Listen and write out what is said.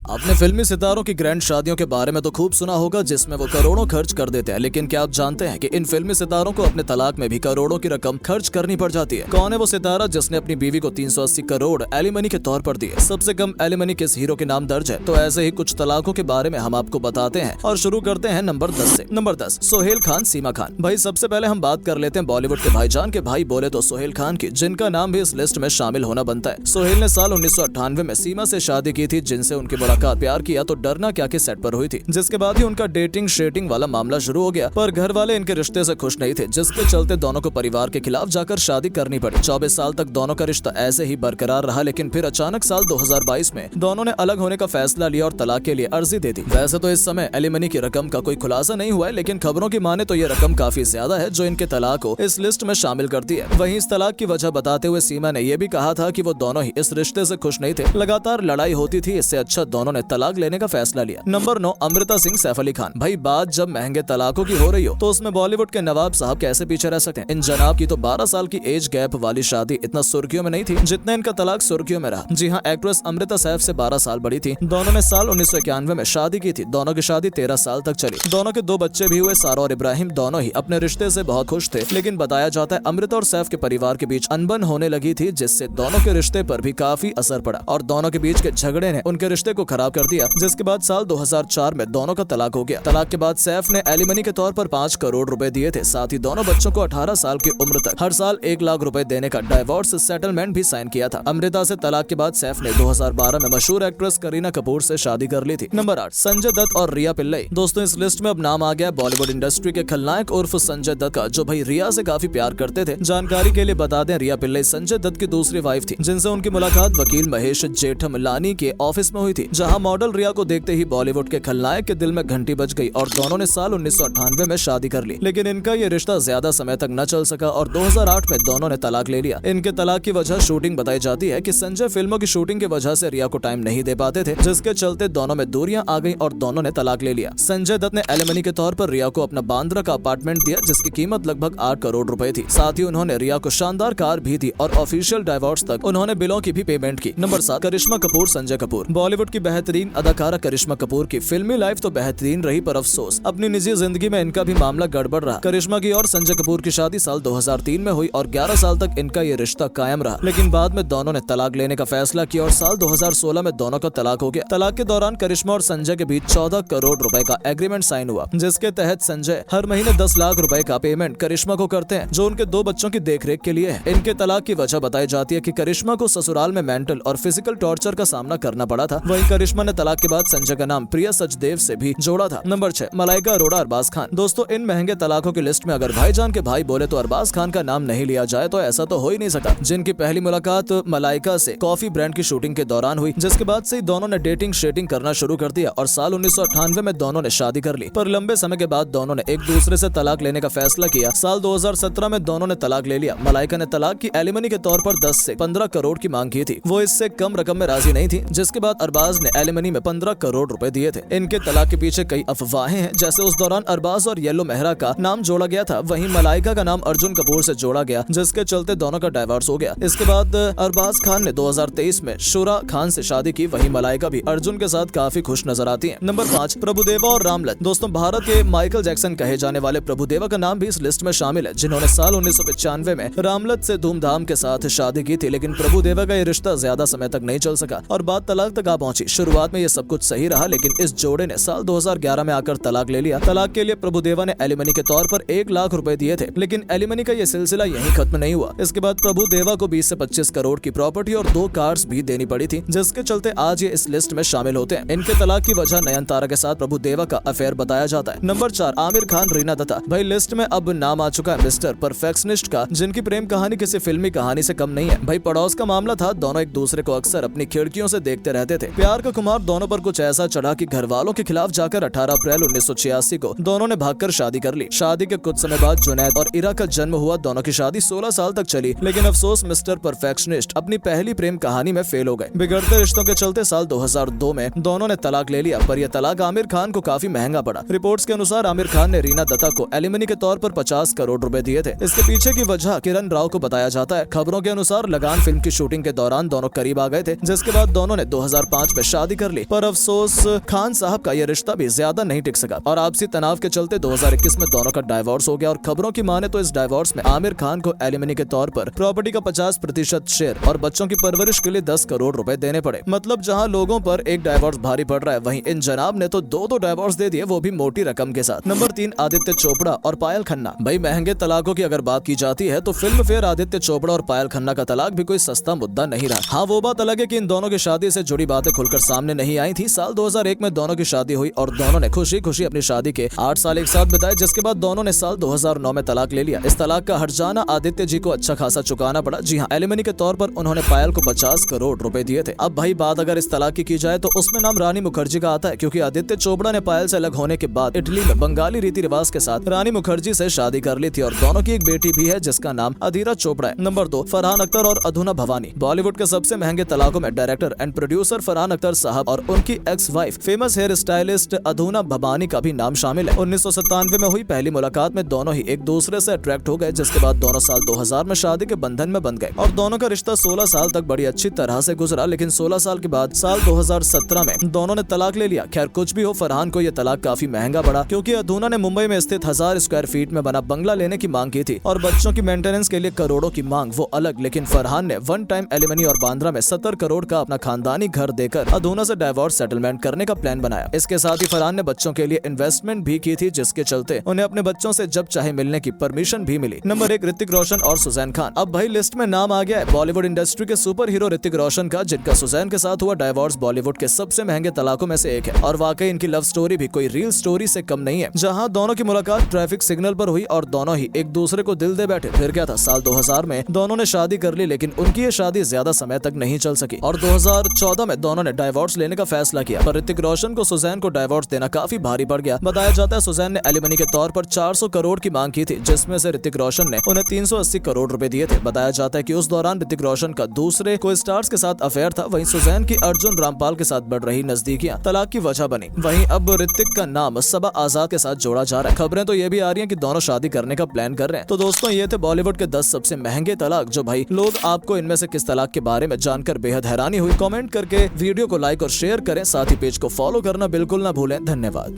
आपने फिल्मी सितारों की ग्रैंड शादियों के बारे में तो खूब सुना होगा, जिसमें वो करोड़ों खर्च कर देते हैं। लेकिन क्या आप जानते हैं कि इन फिल्मी सितारों को अपने तलाक में भी करोड़ों की रकम खर्च करनी पड़ जाती है। कौन है वो सितारा जिसने अपनी बीवी को 380 करोड़ एलिमनी के तौर पर दिए? सबसे कम एलिमनी किस हीरो के नाम दर्ज है? तो ऐसे ही कुछ तलाकों के बारे में हम आपको बताते हैं और शुरू करते हैं नंबर 10 से। नंबर 10, सोहेल खान, सीमा खान। भाई सबसे पहले हम बात कर लेते हैं बॉलीवुड के भाईजान के भाई बोले तो सोहेल खान की, जिनका नाम भी इस लिस्ट में शामिल होना बनता है। सोहेल ने साल 1998 में सीमा से शादी की थी, जिनसे उनकी मुलाकात प्यार किया तो डरना क्या के सेट पर हुई थी, जिसके बाद ही उनका डेटिंग शेटिंग वाला मामला शुरू हो गया। पर घर वाले इनके रिश्ते से खुश नहीं थे, जिसके चलते दोनों को परिवार के खिलाफ जाकर शादी करनी पड़ी। 24 साल तक दोनों का रिश्ता ऐसे ही बरकरार रहा, लेकिन फिर अचानक साल 2022 में दोनों ने अलग होने का फैसला लिया और तलाक के लिए अर्जी दे दी। वैसे तो इस समय एलिमनी की रकम का कोई खुलासा नहीं हुआ है, लेकिन खबरों की माने तो ये रकम काफी ज्यादा है, जो इनके तलाक को इस लिस्ट में शामिल करती है। वहीं इस तलाक की वजह बताते हुए सीमा ने यह भी कहा था कि वो दोनों ही इस रिश्ते से खुश नहीं थे, लगातार लड़ाई होती थी, इससे अच्छा दोनों ने तलाक लेने का फैसला लिया। नंबर 9, अमृता सिंह, सैफ अली खान। भाई बात जब महंगे तलाकों की हो रही हो तो उसमें बॉलीवुड के नवाब साहब कैसे पीछे रह सकते हैं। इन जनाब की तो 12 साल की एज गैप वाली शादी इतना सुर्खियों में नहीं थी जितना इनका तलाक सुर्खियों में रहा। जी हाँ, एक्ट्रेस अमृता सैफ से 12 साल बड़ी थी। दोनों ने साल 1991 में शादी की थी। दोनों की शादी 13 साल तक चली। दोनों के 2 बच्चे भी हुए, सारा और इब्राहिम। दोनों ही अपने रिश्ते से बहुत खुश थे, लेकिन बताया जाता है अमृता और सैफ के परिवार के बीच अनबन होने लगी थी, जिससे दोनों के रिश्ते पर भी काफी असर पड़ा और दोनों के बीच के झगड़े ने उनके रिश्ते को खराब कर दिया, जिसके बाद साल 2004 में दोनों का तलाक हो गया। तलाक के बाद सैफ ने एलिमनी के तौर पर 5 करोड़ रुपए दिए थे। साथ ही दोनों बच्चों को 18 साल की उम्र तक हर साल 1 लाख रुपए देने का डाइवोर्स सेटलमेंट भी साइन किया था। अमृता से तलाक के बाद सैफ ने 2012 में मशहूर एक्ट्रेस करीना कपूर से शादी कर ली थी। नंबर 8, संजय दत्त और रिया पिल्लई। दोस्तों इस लिस्ट में अब नाम आ गया बॉलीवुड इंडस्ट्री के खलनायक उर्फ संजय दत्त का, जो भाई रिया से काफी प्यार करते थे। जानकारी के लिए बता दें, रिया पिल्लई संजय दत्त की दूसरी वाइफ थी, जिनसे उनकी मुलाकात वकील महेश जेठमलानी के ऑफिस में हुई थी, जहाँ मॉडल रिया को देखते ही बॉलीवुड के खलनायक के दिल में घंटी बज गई और दोनों ने साल 1998 में शादी कर ली। लेकिन इनका ये रिश्ता ज्यादा समय तक न चल सका और 2008 में दोनों ने तलाक ले लिया। इनके तलाक की वजह शूटिंग बताई जाती है कि संजय फिल्मों की शूटिंग की वजह से रिया को टाइम नहीं दे पाते थे, जिसके चलते दोनों में दूरियां आ गई और दोनों ने तलाक ले लिया। संजय दत्त ने एलिमनी के तौर पर रिया को अपना बांद्रा का अपार्टमेंट दिया, जिसकी कीमत लगभग 8 करोड़ रुपए थी। साथ ही उन्होंने रिया को शानदार कार भी दी और ऑफिशियल डाइवोर्स तक उन्होंने बिलों की भी पेमेंट की। नंबर 7, करिश्मा कपूर, संजय कपूर। बॉलीवुड की बेहतरीन अदाकारा करिश्मा कपूर की फिल्मी लाइफ तो बेहतरीन रही, पर अफसोस अपनी निजी जिंदगी में इनका भी मामला गड़बड़ रहा। करिश्मा की और संजय कपूर की शादी साल 2003 में हुई और 11 साल तक इनका ये रिश्ता कायम रहा, लेकिन बाद में दोनों ने तलाक लेने का फैसला किया और साल 2016 में दोनों का तलाक हो गया। तलाक के दौरान करिश्मा और संजय के बीच 14 करोड़ रुपए का एग्रीमेंट साइन हुआ, जिसके तहत संजय हर महीने 10 लाख रुपए का पेमेंट करिश्मा को करते हैं, जो उनके 2 बच्चों की देखरेख के लिए है। इनके तलाक की वजह बताई जाती है कि करिश्मा को ससुराल में मेंटल और फिजिकल टॉर्चर का सामना करना पड़ा था। वहीं करिश्मा ने तलाक के बाद संजय का नाम प्रिया सचदेव से भी जोड़ा था। नंबर 6, मलाइका अरोड़ा, अरबाज खान। दोस्तों इन महंगे तलाकों की लिस्ट में अगर भाईजान के भाई बोले तो अरबाज खान का नाम नहीं लिया जाए तो ऐसा तो हो ही नहीं सका, जिनकी पहली मुलाकात मलाइका से कॉफी ब्रांड की शूटिंग के दौरान हुई, जिसके बाद से दोनों ने डेटिंग शेटिंग करना शुरू कर दिया और साल 1998 में दोनों ने शादी कर ली। पर लंबे समय के बाद दोनों ने एक दूसरे से तलाक लेने का फैसला किया। साल 2017 में दोनों ने तलाक ले लिया। मलाइका ने तलाक की एलिमनी के तौर पर 10 से 15 करोड़ की मांग की थी, वो इससे कम रकम में राजी नहीं थी, जिसके बाद अरबाज ने एलिमनी में 15 करोड़ रुपए दिए थे। इनके तलाक के पीछे कई अफवाहें हैं, जैसे उस दौरान अरबाज और येलो मेहरा का नाम जोड़ा गया था, वहीं मलाइका का नाम अर्जुन कपूर से जोड़ा गया, जिसके चलते दोनों का डाइवोर्स हो गया। इसके बाद अरबाज खान ने 2023 में शुरा खान से शादी की, वहीं मलाइका भी अर्जुन के साथ काफी खुश नजर आती है। नंबर 5, प्रभुदेवा और रामलत। दोस्तों भारत के माइकल जैक्सन कहे जाने वाले प्रभुदेवा का नाम भी इस लिस्ट में शामिल है, जिन्होंने साल 1995 में रामलत से धूमधाम के साथ शादी की थी, लेकिन प्रभुदेवा का ये रिश्ता ज्यादा समय तक नहीं चल सका और बात तलाक तक आ पहुंची। शुरुआत में ये सब कुछ सही रहा, लेकिन इस जोड़े ने साल 2011 में आकर तलाक ले लिया। तलाक के लिए प्रभुदेवा ने एलिमनी के तौर पर 1 लाख रुपए दिए थे, लेकिन एलिमनी का ये सिलसिला यहीं खत्म नहीं हुआ। इसके बाद प्रभुदेवा को 20 से 25 करोड़ की प्रॉपर्टी और 2 कार्स भी देनी पड़ी थी, जिसके चलते आज ये इस लिस्ट में शामिल होते हैं। इनके तलाक की वजह नयनतारा के साथ प्रभुदेवा का अफेयर बताया जाता है। नंबर 4, आमिर खान, रीना दत्ता। भाई लिस्ट में अब नाम आ चुका है मिस्टर परफेक्शनिस्ट का, जिनकी प्रेम कहानी किसी फिल्मी कहानी से कम नहीं है। भाई पड़ोस का मामला था, दोनों एक दूसरे को अक्सर अपनी खिड़कियों से देखते रहते थे। प्यार का खुमार दोनों पर कुछ ऐसा चढ़ा कि घर वालों के खिलाफ जाकर 18 अप्रैल 1986 को दोनों ने भागकर शादी कर ली। शादी के कुछ समय बाद जुनैद और इरा का जन्म हुआ। दोनों की शादी 16 साल तक चली, लेकिन अफसोस मिस्टर परफेक्शनिस्ट अपनी पहली प्रेम कहानी में फेल हो गए। बिगड़ते रिश्तों के चलते साल 2002 में दोनों ने तलाक ले लिया, पर यह तलाक आमिर खान को काफी महंगा पड़ा। रिपोर्ट्स के अनुसार आमिर खान ने रीना दत्ता को एलिमनी के तौर पर 50 करोड़ रुपए दिए थे। इसके पीछे की वजह किरण राव को बताया जाता है। खबरों के अनुसार लगान फिल्म की शूटिंग के दौरान दोनों करीब आ गए थे, जिसके बाद दोनों ने 2005 में शादी कर ली, पर अफसोस खान साहब का यह रिश्ता भी ज्यादा नहीं टिक सका और आपसी तनाव के चलते 2021 में दोनों का डाइवोर्स हो गया। और खबरों की माने तो इस डाइवोर्स में आमिर खान को एलिमनी के तौर पर प्रॉपर्टी का 50% शेयर और बच्चों की परवरिश के लिए 10 करोड़ रुपए देने पड़े। मतलब जहां लोगों पर एक डाइवोर्स भारी पड़ रहा है, वहीं इन जनाब ने तो दो डाइवोर्स दे दिए, वो भी मोटी रकम के साथ। नंबर 3, आदित्य चोपड़ा और पायल खन्ना। भाई महंगे तलाकों की अगर बात की जाती है तो फिल्म फेयर आदित्य चोपड़ा और पायल खन्ना का तलाक भी कोई सस्ता मुद्दा नहीं रहा। हाँ, वो बात अलग है कि इन दोनों की शादी से जुड़ी बातें खुलकर सामने नहीं आई थी। साल 2001 में दोनों की शादी हुई और दोनों ने खुशी खुशी अपनी शादी के 8 साल एक साथ बिताए, जिसके बाद दोनों ने साल 2009 में तलाक ले लिया। इस तलाक का हर्जाना आदित्य जी को अच्छा खासा चुकाना पड़ा। जी हाँ, एलिमनी के तौर पर उन्होंने पायल को 50 करोड़ रुपए दिए थे। अब भाई बात अगर इस तलाक की जाए तो उसमें नाम रानी मुखर्जी का आता है, क्योंकि आदित्य चोपड़ा ने पायल से अलग होने के बाद इटली में बंगाली रीति रिवाज के साथ रानी मुखर्जी से शादी कर ली थी और दोनों की एक बेटी भी है जिसका नाम अधीरा चोपड़ा है। नंबर 2, फरहान अख्तर और अधूना भवानी। बॉलीवुड के सबसे महंगे तलाकों में director and producer Farhan Akhtar साहब और उनकी ex wife famous hair stylist Adhuna Bhabani का भी नाम शामिल है। 1997 में हुई पहली मुलाकात में दोनों ही एक दूसरे से अट्रैक्ट हो गए, जिसके बाद दोनों साल 2000 में शादी के बंधन में बंध गए और दोनों का रिश्ता 16 साल तक बड़ी अच्छी तरह से गुजरा। लेकिन 16 साल के बाद साल 2017 में दोनों ने तलाक ले लिया। खैर कुछ भी हो, फरहान को यह तलाक काफी महंगा पड़ा, क्योंकि अधूना ने मुंबई में स्थित 1000 स्क्वायर फीट में बना बंगला लेने की मांग की थी और बच्चों की मेंटेनेंस के लिए करोड़ों की मांग वो अलग। लेकिन फरहान ने वन टाइम एलिमनी और बांद्रा में 70 करोड़ का अपना खानदानी घर देकर अधूना से डाइवोर्स सेटलमेंट करने का प्लान बनाया। इसके साथ ही फरहान ने बच्चों के लिए इन्वेस्टमेंट भी की थी, जिसके चलते उन्हें अपने बच्चों से जब चाहे मिलने की परमिशन भी मिली। नंबर 1, ऋतिक रोशन और सुजैन खान। अब भाई लिस्ट में नाम आ गया है बॉलीवुड इंडस्ट्री के सुपर हीरो ऋतिक रोशन का, जिनका सुजैन के साथ हुआ डाइवोर्स बॉलीवुड के सबसे महंगे तलाकों में से एक है। और वाकई इनकी लव स्टोरी भी कोई रियल स्टोरी से कम नहीं है, जहां दोनों की मुलाकात ट्रैफिक सिग्नल पर हुई और दोनों ही एक दूसरे को दिल दे बैठे। फिर क्या था, साल 2000 में दोनों ने शादी कर ली, लेकिन उनकी ये शादी ज्यादा समय तक नहीं चल सकी और 2014 में दोनों ने डाइवोर्स लेने का फैसला किया। पर ऋतिक रोशन को सुजैन को डाइवोर्स देना काफी भारी पड़ गया। बताया जाता है सुजैन ने एलिमनी के तौर पर 400 करोड़ की मांग की थी, जिसमें से ऋतिक रोशन ने उन्हें 380 करोड़ रुपए दिए थे। बताया जाता है कि उस दौरान ऋतिक रोशन का दूसरे को स्टार्स के साथ अफेयर था। वहीं सुजैन की अर्जुन रामपाल के साथ बढ़ रही नजदीकियां तलाक की वजह बनी। वहीं अब ऋतिक का नाम सबा आजाद के साथ जोड़ा जा रहा है। खबरें तो ये भी आ रही हैं कि दोनों शादी करने का प्लान कर रहे हैं। तो दोस्तों ये थे बॉलीवुड के 10 सबसे महंगे तलाक। जो भाई लोग आपको इनमें से किस तलाक के बारे में जानकर बेहद हैरानी हुई, कमेंट करके वीडियो को लाइक और शेयर करें। साथ ही पेज को फॉलो करना बिल्कुल ना भूलें। धन्यवाद।